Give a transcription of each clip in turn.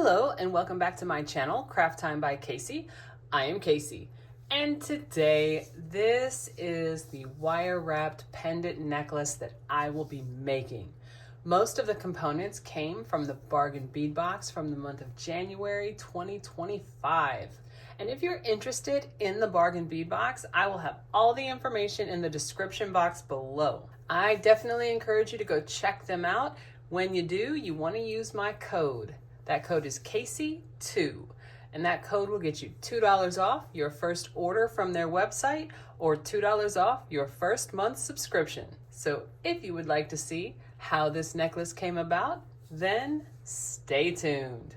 Hello and welcome back to my channel, Craft Time by Casey. I am Casey, and today this is the wire wrapped pendant necklace that I will be making. Most of the components came from the bargain bead box from the month of January 2025. And if you're interested in the bargain bead box, I will have all the information in the description box below. I definitely encourage you to go check them out. When you do, you want to use my code. That code is Casey2, and that code will get you $2 off your first order from their website or $2 off your first month's subscription. So if you would like to see how this necklace came about, then stay tuned.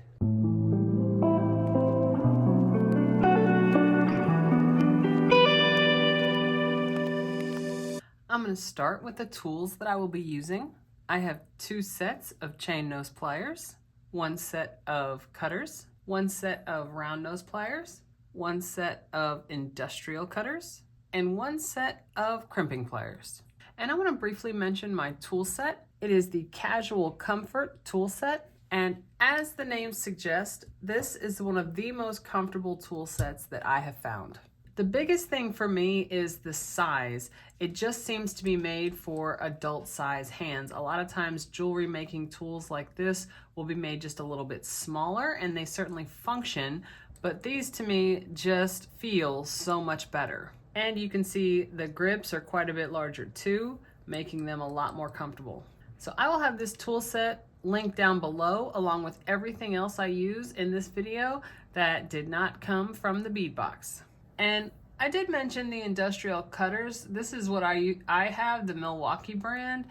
I'm going to start with the tools that I will be using. I have 2 sets of chain nose pliers, 1 set of cutters, 1 set of round nose pliers, 1 set of industrial cutters, and 1 set of crimping pliers. And I want to briefly mention my tool set. It is the Casual Comfort tool set, and as the name suggests, this is one of the most comfortable tool sets that I have found. The biggest thing for me is the size. It just seems to be made for adult size hands. A lot of times jewelry making tools like this will be made just a little bit smaller, and they certainly function, but these to me just feel so much better. And you can see the grips are quite a bit larger too, making them a lot more comfortable. So I will have this tool set linked down below along with everything else I use in this video that did not come from the bead box. And I did mention the industrial cutters. This is what I have, the Milwaukee brand.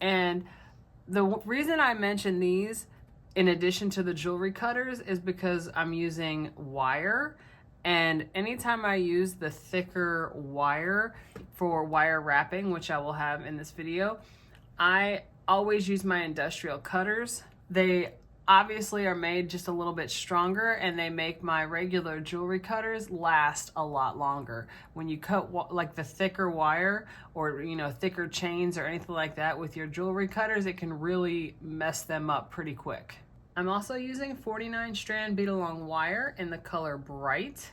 And the reason I mention these in addition to the jewelry cutters is because I'm using wire. And anytime I use the thicker wire for wire wrapping, which I will have in this video, I always use my industrial cutters. They obviously are made just a little bit stronger, and they make my regular jewelry cutters last a lot longer. When you cut like the thicker wire or thicker chains or anything like that with your jewelry cutters, it can really mess them up pretty quick. I'm also using 49 strand bead along wire in the color Bright,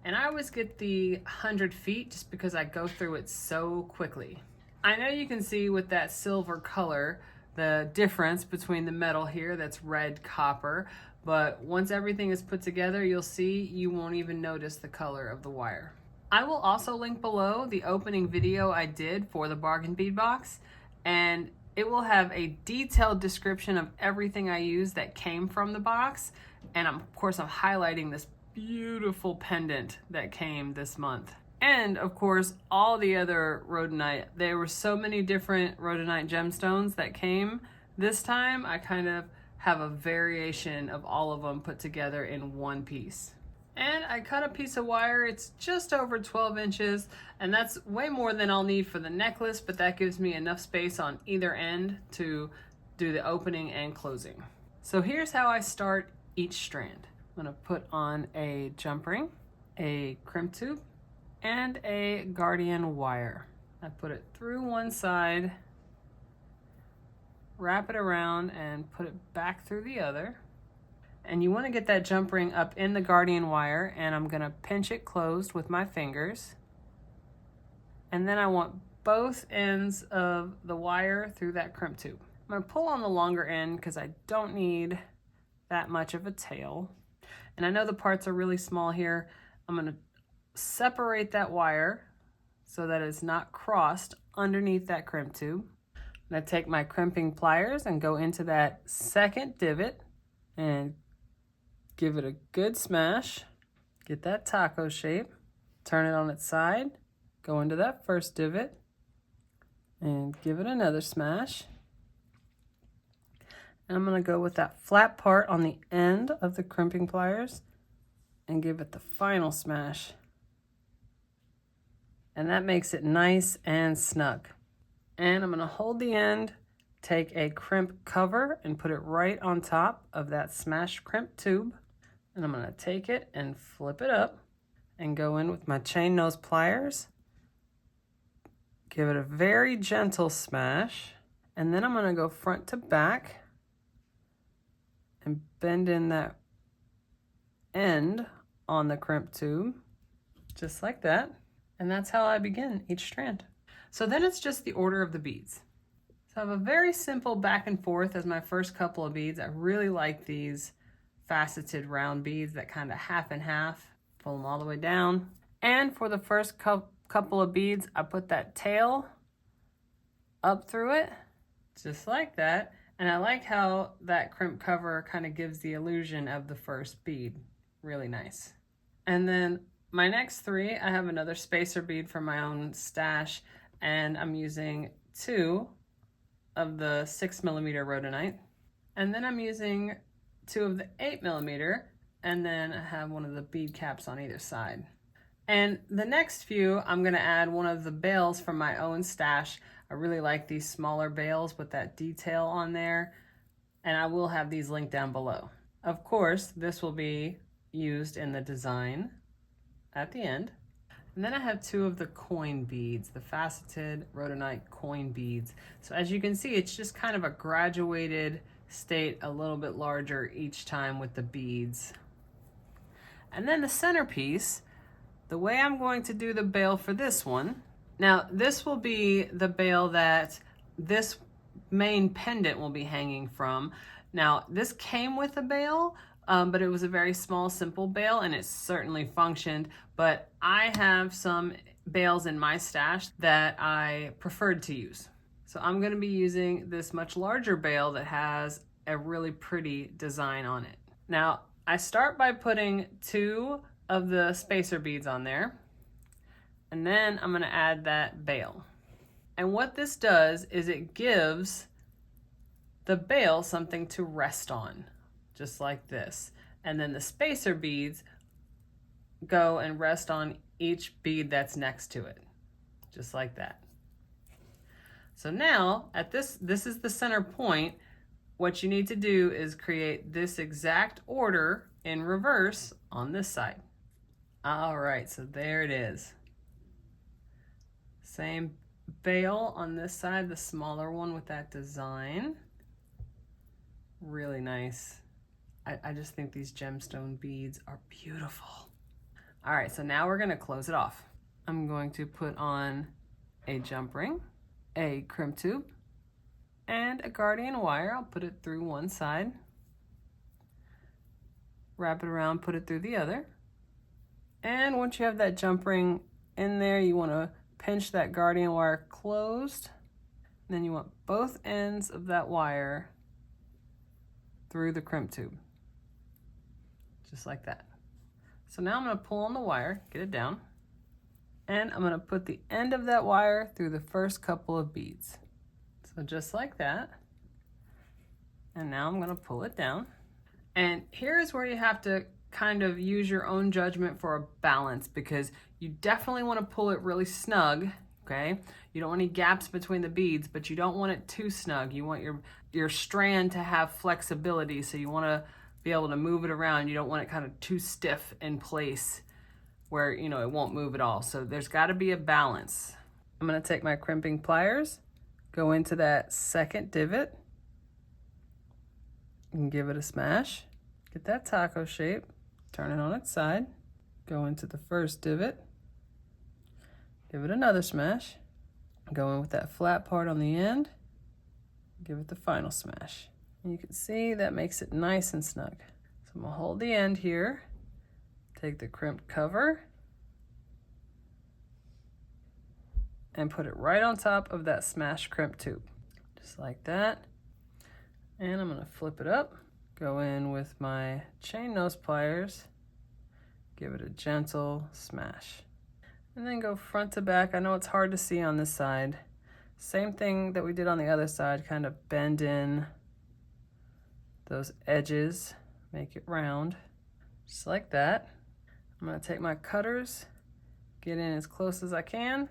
and I always get the 100 feet just because I go through it so quickly. I know you can see with that silver color the difference between the metal here that's red copper, but once everything is put together, you'll see you won't even notice the color of the wire. I will also link below the opening video I did for the bargain bead box, and it will have a detailed description of everything I used that came from the box, and of course I'm highlighting this beautiful pendant that came this month. And of course, all the other rhodonite. There were so many different rhodonite gemstones that came this time. I kind of have a variation of all of them put together in one piece. And I cut a piece of wire. It's just over 12 inches, and that's way more than I'll need for the necklace, but that gives me enough space on either end to do the opening and closing. So here's how I start each strand. I'm gonna put on a jump ring, a crimp tube, and a guardian wire. I put it through one side, wrap it around, and put it back through the other. And you want to get that jump ring up in the guardian wire, and I'm going to pinch it closed with my fingers. And then I want both ends of the wire through that crimp tube. I'm going to pull on the longer end because I don't need that much of a tail. And I know the parts are really small here. I'm going to separate that wire so that it's not crossed underneath that crimp tube. I'm going to take my crimping pliers and go into that second divot and give it a good smash. Get that taco shape. Turn it on its side. Go into that first divot and give it another smash. And I'm going to go with that flat part on the end of the crimping pliers and give it the final smash. And that makes it nice and snug. And I'm gonna hold the end, take a crimp cover and put it right on top of that smashed crimp tube. And I'm gonna take it and flip it up and go in with my chain nose pliers. Give it a very gentle smash. And then I'm gonna go front to back and bend in that end on the crimp tube, just like that. And that's how I begin each strand. So then it's just the order of the beads. So I have a very simple back and forth as my first couple of beads. I really like these faceted round beads that kind of half and half. Pull them all the way down. And for the first couple of beads, I put that tail up through it, just like that. And I like how that crimp cover kind of gives the illusion of the first bead. Really nice. And then my next three, I have another spacer bead from my own stash, and I'm using 2 of the 6mm rhodonite. And then I'm using 2 of the 8mm, and then I have one of the bead caps on either side. And the next few, I'm gonna add one of the bails from my own stash. I really like these smaller bails with that detail on there, and I will have these linked down below. Of course, this will be used in the design at the end. And then I have 2 of the coin beads, the faceted rhodonite coin beads. So as you can see, it's just kind of a graduated state, a little bit larger each time with the beads. And then the centerpiece, the way I'm going to do the bail for this one, now this will be the bail that this main pendant will be hanging from. Now this came with a bail, but it was a very small, simple bail, and it certainly functioned. But I have some bails in my stash that I preferred to use. So I'm gonna be using this much larger bail that has a really pretty design on it. Now, I start by putting 2 of the spacer beads on there, and then I'm gonna add that bail. And what this does is it gives the bail something to rest on, just like this. And then the spacer beads go and rest on each bead that's next to it, just like that. So now, at this is the center point. What you need to do is create this exact order in reverse on this side. All right, so there it is. Same bail on this side, the smaller one with that design. Really nice. I just think these gemstone beads are beautiful. All right, so now we're gonna close it off. I'm going to put on a jump ring, a crimp tube, and a guardian wire. I'll put it through one side, wrap it around, put it through the other. And once you have that jump ring in there, you wanna pinch that guardian wire closed. And then you want both ends of that wire through the crimp tube, just like that. So now I'm gonna pull on the wire, get it down, and I'm gonna put the end of that wire through the first couple of beads. So just like that. And now I'm gonna pull it down. And here's where you have to kind of use your own judgment for a balance, because you definitely wanna pull it really snug, okay? You don't want any gaps between the beads, but you don't want it too snug. You want your strand to have flexibility, so you wanna be able to move it around. You don't want it kind of too stiff in place where, you know, it won't move at all. So there's gotta be a balance. I'm gonna take my crimping pliers, go into that second divot, and give it a smash. Get that taco shape, turn it on its side, go into the first divot, give it another smash, go in with that flat part on the end, give it the final smash. And you can see that makes it nice and snug. So I'm gonna hold the end here, take the crimped cover, and put it right on top of that smashed crimp tube, just like that. And I'm gonna flip it up, go in with my chain nose pliers, give it a gentle smash, and then go front to back. I know it's hard to see on this side. Same thing that we did on the other side, kind of bend in those edges, make it round, just like that. I'm gonna take my cutters, get in as close as I can,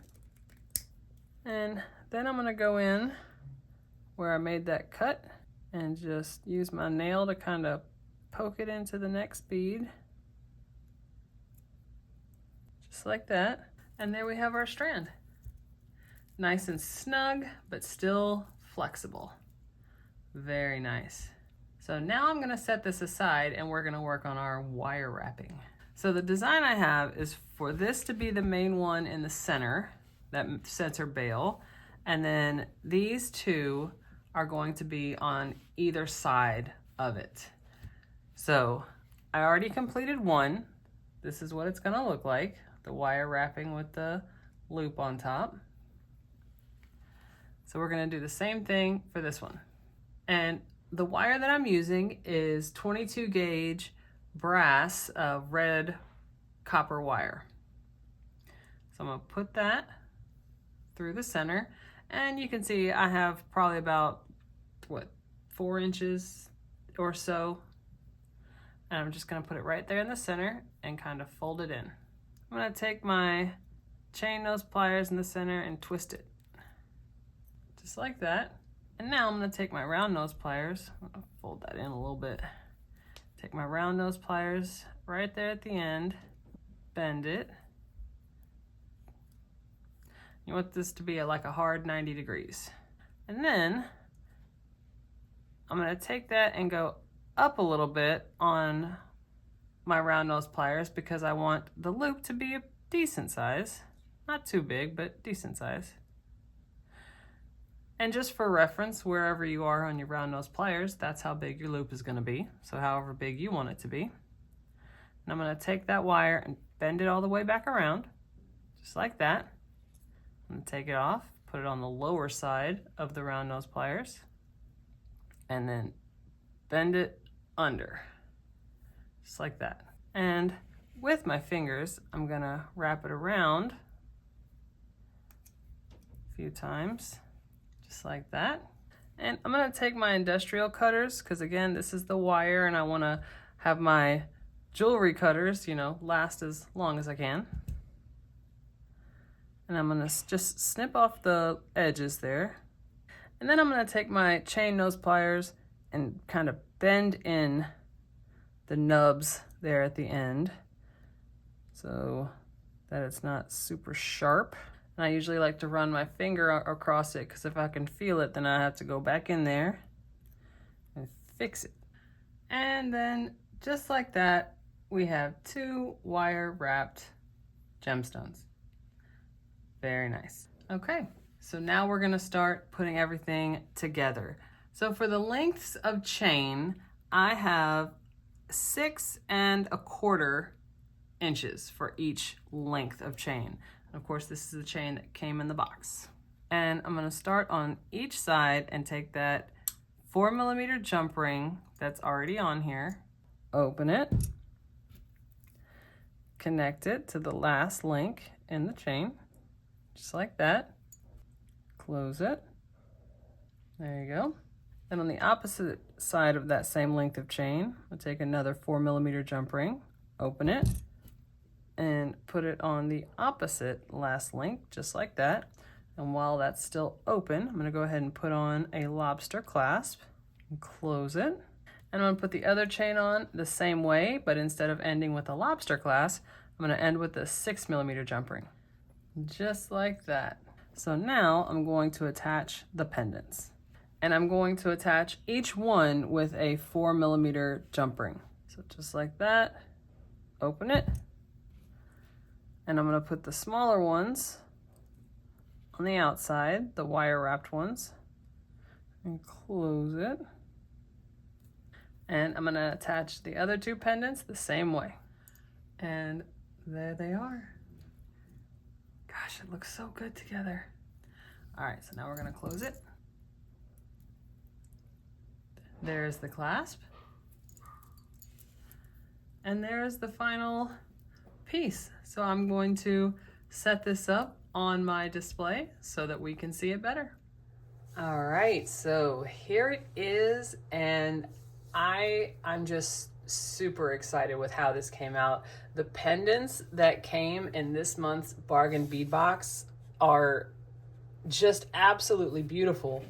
and then I'm gonna go in where I made that cut and just use my nail to kind of poke it into the next bead, just like that. And there we have our strand. Nice and snug, but still flexible. Very nice. So now I'm gonna set this aside and we're gonna work on our wire wrapping. So the design I have is for this to be the main one in the center that sets our bail, and then these two are going to be on either side of it. So I already completed one. This is what it's gonna look like, the wire wrapping with the loop on top. So we're gonna do the same thing for this one. And the wire that I'm using is 22 gauge brass red copper wire. So I'm gonna put that through the center, and you can see I have probably about, what, 4 inches or so. And I'm just gonna put it right there in the center and kind of fold it in. I'm gonna take my chain nose pliers in the center and twist it. Just like that. And now I'm gonna take my round nose pliers, I'll fold that in a little bit. Take my round nose pliers right there at the end, bend it. You want this to be like a hard 90 degrees. And then I'm gonna take that and go up a little bit on my round nose pliers because I want the loop to be a decent size. Not too big, but decent size. And just for reference, wherever you are on your round nose pliers, that's how big your loop is gonna be. So however big you want it to be. And I'm gonna take that wire and bend it all the way back around, just like that. I'm gonna take it off, put it on the lower side of the round nose pliers, and then bend it under, just like that. And with my fingers, I'm gonna wrap it around a few times, just like that. And I'm gonna take my industrial cutters, because again, this is the wire and I wanna have my jewelry cutters, you know, last as long as I can. And I'm gonna just snip off the edges there. And then I'm gonna take my chain nose pliers and kind of bend in the nubs there at the end so that it's not super sharp. And I usually like to run my finger across it because if I can feel it, then I have to go back in there and fix it. And then just like that, we have 2 wire wrapped gemstones. Very nice. Okay, so now we're gonna start putting everything together. So for the lengths of chain, I have 6 1/4 inches for each length of chain. And of course, this is the chain that came in the box. And I'm gonna start on each side and take that 4mm jump ring that's already on here, open it, connect it to the last link in the chain, just like that, close it, there you go. Then on the opposite side of that same length of chain, I'll take another 4mm jump ring, open it, and put it on the opposite last link, just like that. And while that's still open, I'm gonna go ahead and put on a lobster clasp and close it. And I'm gonna put the other chain on the same way, but instead of ending with a lobster clasp, I'm gonna end with a 6mm jump ring, just like that. So now I'm going to attach the pendants. And I'm going to attach each one with a 4mm jump ring. So just like that, open it. And I'm gonna put the smaller ones on the outside, the wire wrapped ones, and close it. And I'm gonna attach the other 2 pendants the same way. And there they are. Gosh, it looks so good together. All right, so now we're gonna close it. There's the clasp. And there's the final piece. So I'm going to set this up on my display so that we can see it better. All right, so here it is, and I'm just super excited with how this came out. The pendants that came in this month's bargain bead box are just absolutely beautiful.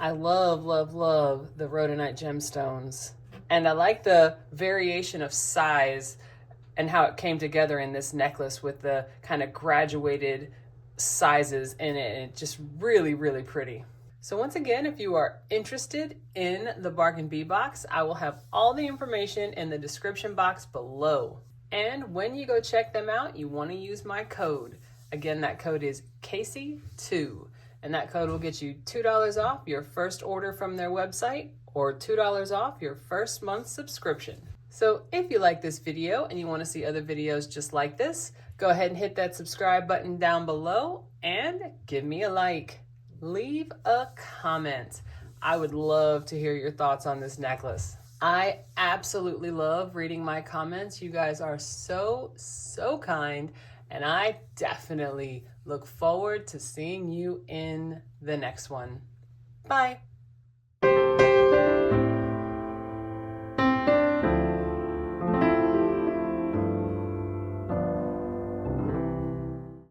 I love, love, love the rhodonite gemstones. And I like the variation of size and how it came together in this necklace with the kind of graduated sizes in it. And it's just really, really pretty. So once again, if you are interested in the bargain bead box, I will have all the information in the description box below. And when you go check them out, you want to use my code. Again, that code is Casey2, and that code will get you $2 off your first order from their website or $2 off your first month subscription. So if you like this video and you want to see other videos just like this, go ahead and hit that subscribe button down below and give me a like. Leave a comment. I would love to hear your thoughts on this necklace. I absolutely love reading my comments. You guys are so kind, and I definitely look forward to seeing you in the next one. Bye.